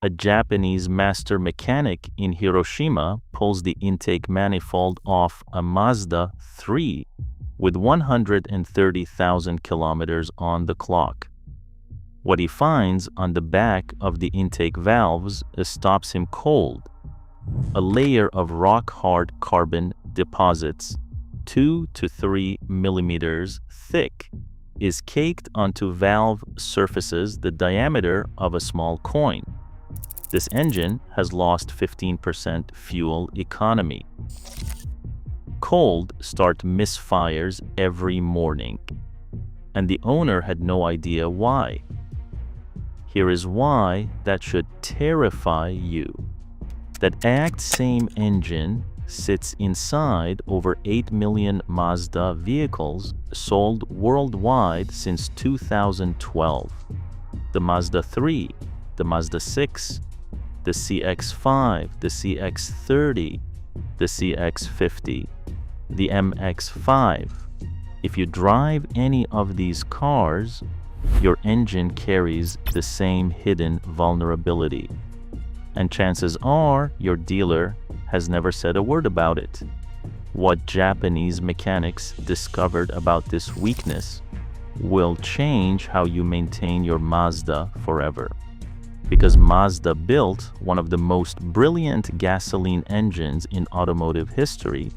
A Japanese master mechanic in Hiroshima pulls the intake manifold off a Mazda 3 with 130,000 kilometers on the clock. What he finds on the back of the intake valves stops him cold. A layer of rock-hard carbon deposits, 2 to 3 millimeters thick, is caked onto valve surfaces the diameter of a small coin. This engine has lost 15% fuel economy. Cold start misfires every morning, and the owner had no idea why. Here is why that should terrify you. That exact same engine sits inside over 8 million Mazda vehicles sold worldwide since 2012. The Mazda 3, the Mazda 6, the CX-5, the CX-30, the CX-50, the MX-5. If you drive any of these cars, your engine carries the same hidden vulnerability. And chances are your dealer has never said a word about it. What Japanese mechanics discovered about this weakness will change how you maintain your Mazda forever. Because Mazda built one of the most brilliant gasoline engines in automotive history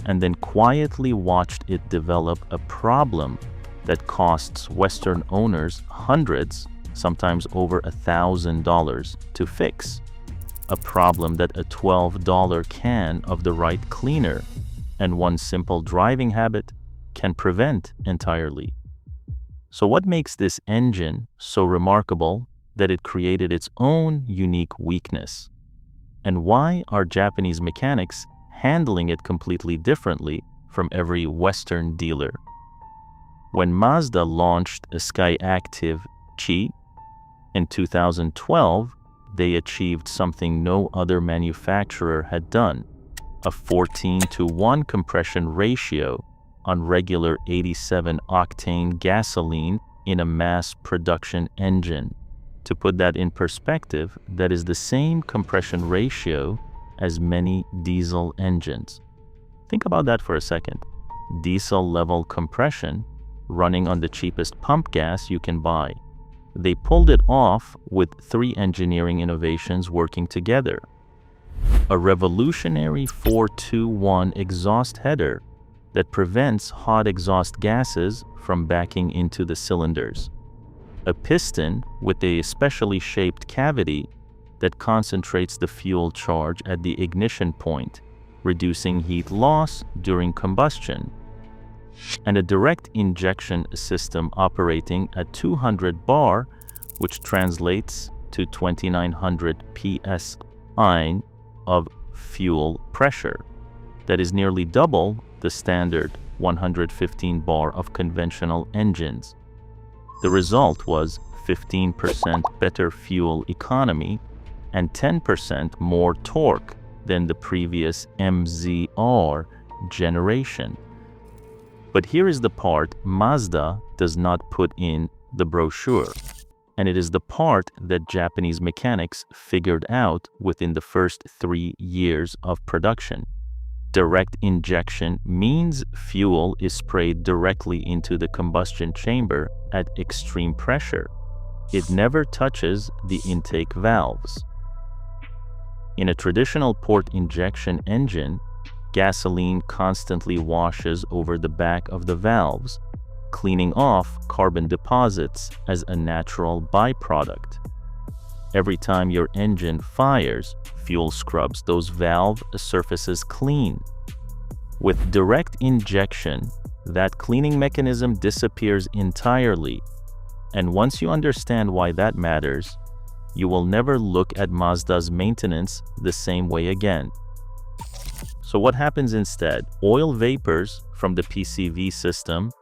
and then quietly watched it develop a problem that costs Western owners hundreds, sometimes over $1,000 to fix. A problem that a $12 can of the right cleaner and one simple driving habit can prevent entirely. So what makes this engine so remarkable that it created its own unique weakness? And why are Japanese mechanics handling it completely differently from every Western dealer? When Mazda launched a SKYACTIV-G in 2012, they achieved something no other manufacturer had done: a 14-to-1 compression ratio on regular 87-octane gasoline in a mass production engine. To put that in perspective, that is the same compression ratio as many diesel engines. Think about that for a second. Diesel-level compression running on the cheapest pump gas you can buy. They pulled it off with 3 engineering innovations working together. A revolutionary 4-2-1 exhaust header that prevents hot exhaust gases from backing into the cylinders. A piston with a specially shaped cavity that concentrates the fuel charge at the ignition point, reducing heat loss during combustion. And a direct injection system operating at 200 bar, which translates to 2900 psi of fuel pressure. That is nearly double the standard 115 bar of conventional engines. The result was 15% better fuel economy and 10% more torque than the previous MZR generation. But here is the part Mazda does not put in the brochure, and it is the part that Japanese mechanics figured out within the first 3 years of production. Direct injection means fuel is sprayed directly into the combustion chamber at extreme pressure. It never touches the intake valves. In a traditional port injection engine, gasoline constantly washes over the back of the valves, cleaning off carbon deposits as a natural byproduct. Every time your engine fires, fuel scrubs those valve surfaces clean. With direct injection, that cleaning mechanism disappears entirely, and once you understand why that matters, you will never look at Mazda's maintenance the same way again. So what happens instead? Oil vapors from the PCV system,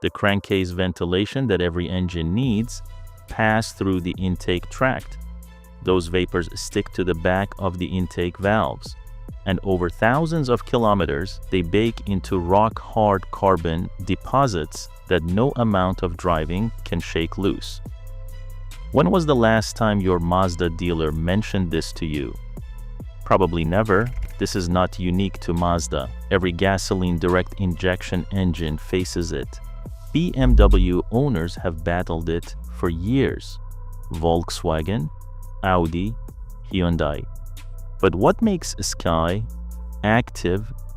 the crankcase ventilation that every engine needs, pass through the intake tract. Those vapors stick to the back of the intake valves, and over thousands of kilometers, they bake into rock-hard carbon deposits that no amount of driving can shake loose. When was the last time your Mazda dealer mentioned this to you? Probably never. This is not unique to Mazda. Every gasoline direct injection engine faces it. BMW owners have battled it for years. Volkswagen, Audi, Hyundai. But what makes SKYACTIV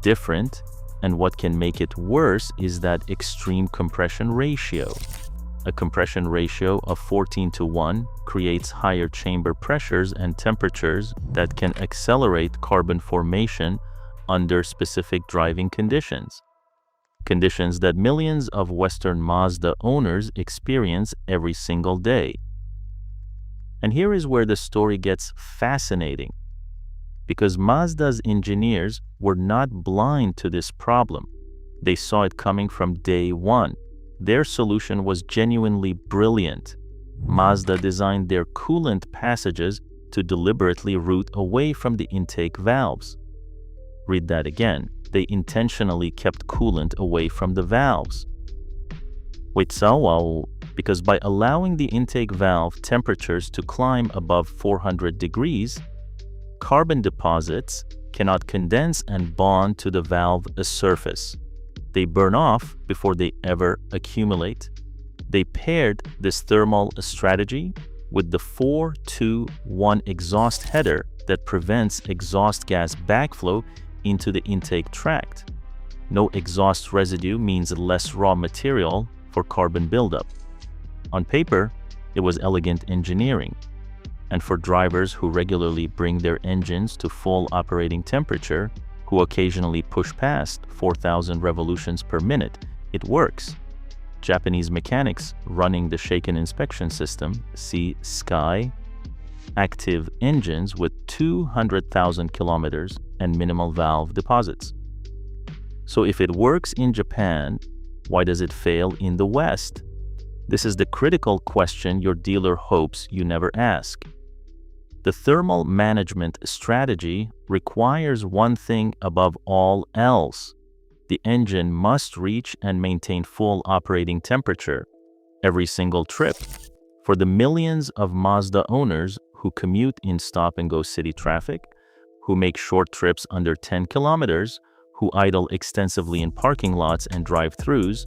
different, and what can make it worse, is that extreme compression ratio. A compression ratio of 14:1 creates higher chamber pressures and temperatures that can accelerate carbon formation under specific driving conditions. Conditions that millions of Western Mazda owners experience every single day. And here is where the story gets fascinating. Because Mazda's engineers were not blind to this problem. They saw it coming from day one. Their solution was genuinely brilliant. Mazda designed their coolant passages to deliberately route away from the intake valves. Read that again. They intentionally kept coolant away from the valves. Wait, so? Because by allowing the intake valve temperatures to climb above 400 degrees, carbon deposits cannot condense and bond to the valve surface. They burn off before they ever accumulate. They paired this thermal strategy with the 4-2-1 exhaust header that prevents exhaust gas backflow into the intake tract. No exhaust residue means less raw material for carbon buildup. On paper, it was elegant engineering. And for drivers who regularly bring their engines to full operating temperature, who occasionally push past 4,000 revolutions per minute, it works. Japanese mechanics running the Shaken inspection system see SKYACTIV engines with 200,000 kilometers and minimal valve deposits. So if it works in Japan, why does it fail in the West? This is the critical question your dealer hopes you never ask. The thermal management strategy requires one thing above all else. The engine must reach and maintain full operating temperature every single trip. For the millions of Mazda owners who commute in stop-and-go city traffic, who make short trips under 10 kilometers, who idle extensively in parking lots and drive-thrus,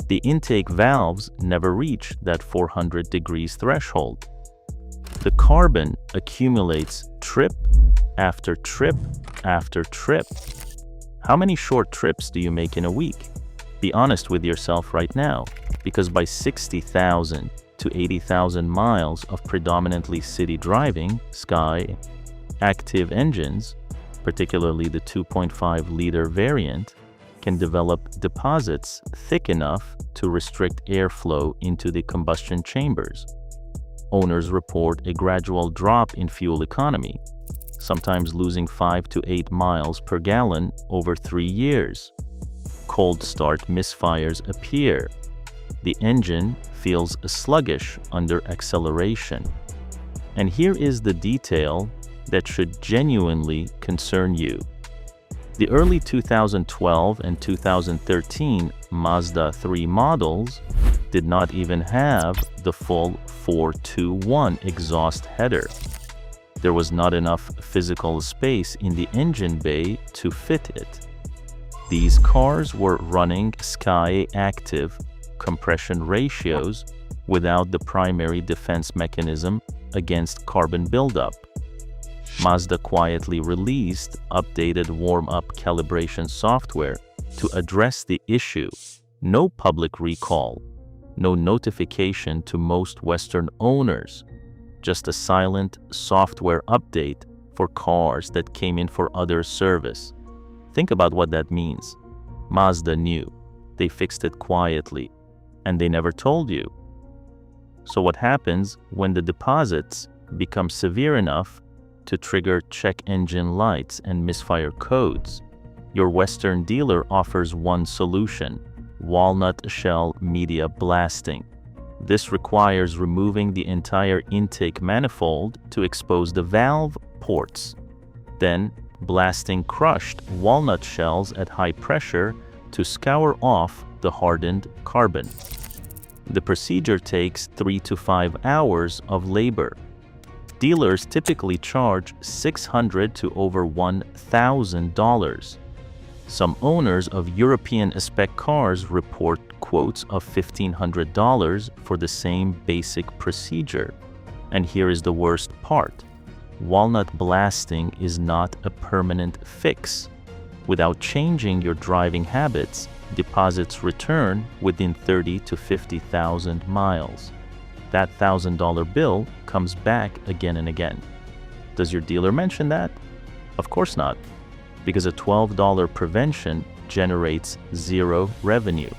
the intake valves never reach that 400 degrees threshold. The carbon accumulates trip after trip after trip. How many short trips do you make in a week? Be honest with yourself right now, because by 60,000 to 80,000 miles of predominantly city driving, SKYACTIV engines, particularly the 2.5-liter variant, can develop deposits thick enough to restrict airflow into the combustion chambers. Owners report a gradual drop in fuel economy, sometimes losing 5 to 8 miles per gallon over 3 years. Cold start misfires appear. The engine feels sluggish under acceleration. And here is the detail that should genuinely concern you. The early 2012 and 2013 Mazda 3 models did not even have the full 4-2-1 exhaust header. There was not enough physical space in the engine bay to fit it. These cars were running SKYACTIV compression ratios without the primary defense mechanism against carbon buildup. Mazda quietly released updated warm-up calibration software to address the issue. No public recall, no notification to most Western owners, just a silent software update for cars that came in for other service. Think about what that means. Mazda knew. They fixed it quietly, and they never told you. So what happens when the deposits become severe enough to trigger check engine lights and misfire codes? Your Western dealer offers one solution: walnut shell media blasting. This requires removing the entire intake manifold to expose the valve ports, then blasting crushed walnut shells at high pressure to scour off the hardened carbon. The procedure takes 3 to 5 hours of labor. Dealers typically charge $600 to over $1,000. Some owners of European spec cars report quotes of $1,500 for the same basic procedure. And here is the worst part. Walnut blasting is not a permanent fix. Without changing your driving habits, deposits return within 30 to 50,000 miles. That $1,000 bill comes back again and again. Does your dealer mention that? Of course not, because a $12 prevention generates zero revenue.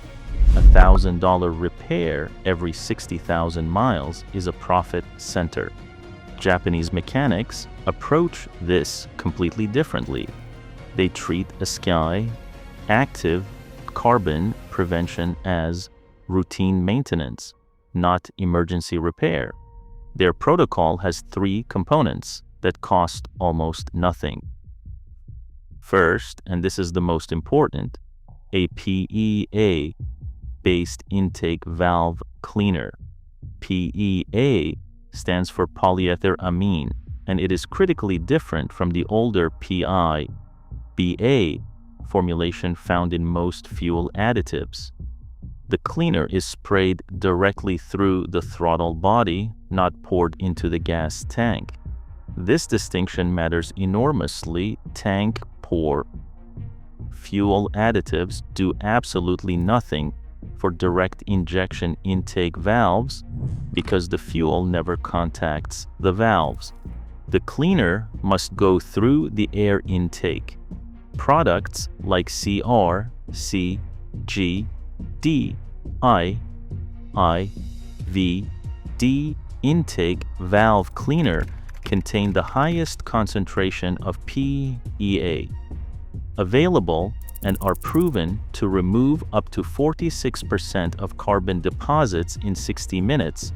A $1,000 repair every 60,000 miles is a profit center. Japanese mechanics approach this completely differently. They treat a SKYACTIV-G prevention as routine maintenance, not emergency repair. Their protocol has 3 components that cost almost nothing. First, and this is the most important, a PEA-based intake valve cleaner. PEA stands for polyethylamine, and it is critically different from the older PI-BA formulation found in most fuel additives. The cleaner is sprayed directly through the throttle body, not poured into the gas tank. This distinction matters enormously. Tank pour fuel additives do absolutely nothing for direct injection intake valves because the fuel never contacts the valves. The cleaner must go through the air intake. Products like CR, C, G, D, IV, D intake valve cleaner contain the highest concentration of PEA available and are proven to remove up to 46% of carbon deposits in 60 minutes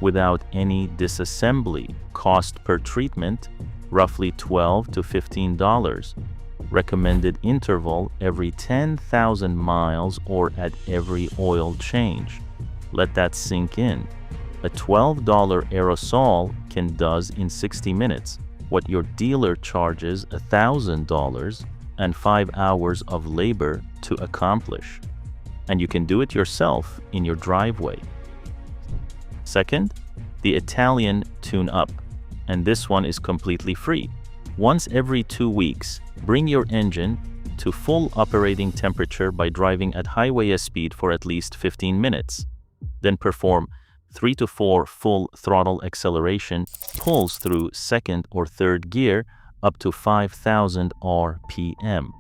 without any disassembly. Cost per treatment, roughly $12 to $15. Recommended interval every 10,000 miles or at every oil change. Let that sink in. A $12 aerosol can does in 60 minutes what your dealer charges $1,000 and 5 hours of labor to accomplish. And you can do it yourself in your driveway. Second, the Italian tune-up, and this one is completely free. Once every 2 weeks, bring your engine to full operating temperature by driving at highway speed for at least 15 minutes. Then perform 3 to 4 full throttle acceleration pulls through second or third gear up to 5,000 RPM.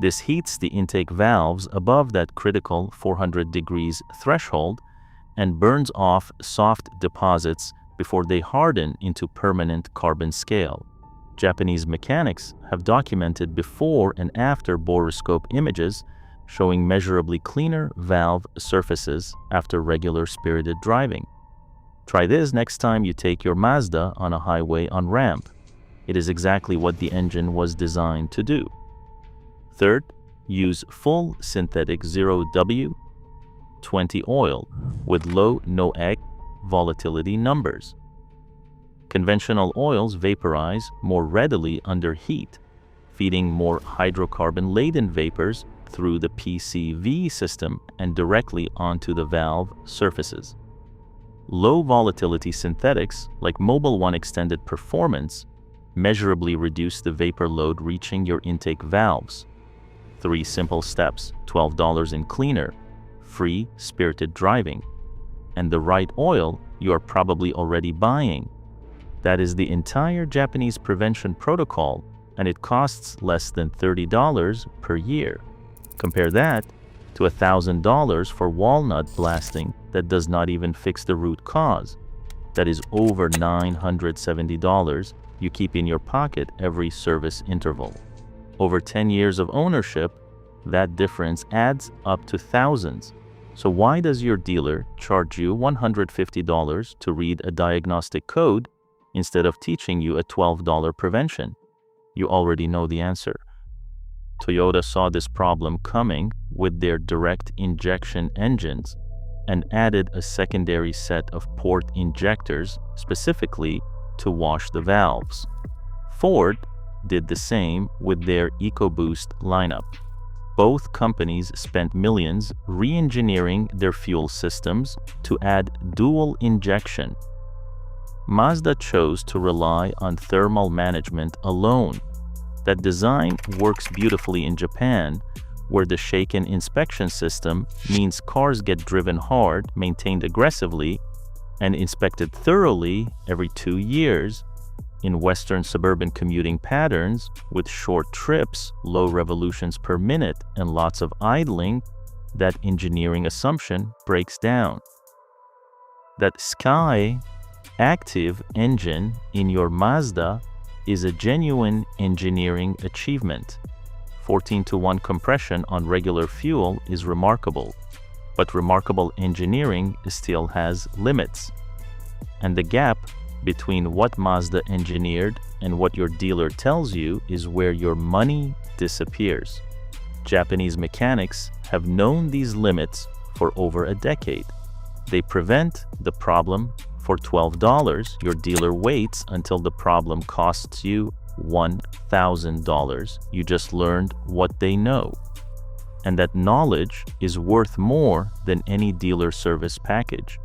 This heats the intake valves above that critical 400 degrees threshold and burns off soft deposits before they harden into permanent carbon scale. Japanese mechanics have documented before and after borescope images showing measurably cleaner valve surfaces after regular spirited driving. Try this next time you take your Mazda on a highway on ramp. It is exactly what the engine was designed to do. Third, use full synthetic 0W20 oil with low NOx volatility numbers. Conventional oils vaporize more readily under heat, feeding more hydrocarbon-laden vapors through the PCV system and directly onto the valve surfaces. Low volatility synthetics, like Mobil 1 Extended Performance, measurably reduce the vapor load reaching your intake valves. 3 simple steps, $12 in cleaner, free spirited driving, and the right oil you are probably already buying. That is the entire Japanese prevention protocol, and it costs less than $30 per year. Compare that to $1,000 for walnut blasting that does not even fix the root cause. That is over $970 you keep in your pocket every service interval. Over 10 years of ownership, that difference adds up to thousands. So why does your dealer charge you $150 to read a diagnostic code instead of teaching you a $12 prevention? You already know the answer. Toyota saw this problem coming with their direct injection engines. and added a secondary set of port injectors specifically to wash the valves. Ford did the same with their EcoBoost lineup. Both companies spent millions re-engineering their fuel systems to add dual injection. Mazda chose to rely on thermal management alone. That design works beautifully in Japan, where the shaken inspection system means cars get driven hard, maintained aggressively, and inspected thoroughly every 2 years. In Western suburban commuting patterns, with short trips, low revolutions per minute, and lots of idling, that engineering assumption breaks down. That SKYACTIV engine in your Mazda is a genuine engineering achievement. 14-to-1 compression on regular fuel is remarkable, but remarkable engineering still has limits. And the gap between what Mazda engineered and what your dealer tells you is where your money disappears. Japanese mechanics have known these limits for over a decade. They prevent the problem for $12. Your dealer waits until the problem costs you $1,000. You just learned what they know. And that knowledge is worth more than any dealer service package.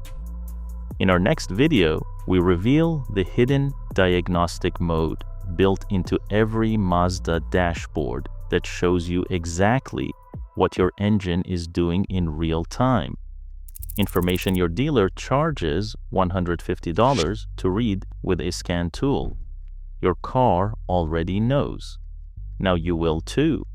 In our next video, we reveal the hidden diagnostic mode built into every Mazda dashboard that shows you exactly what your engine is doing in real time. Information your dealer charges $150 to read with a scan tool. Your car already knows. Now you will too.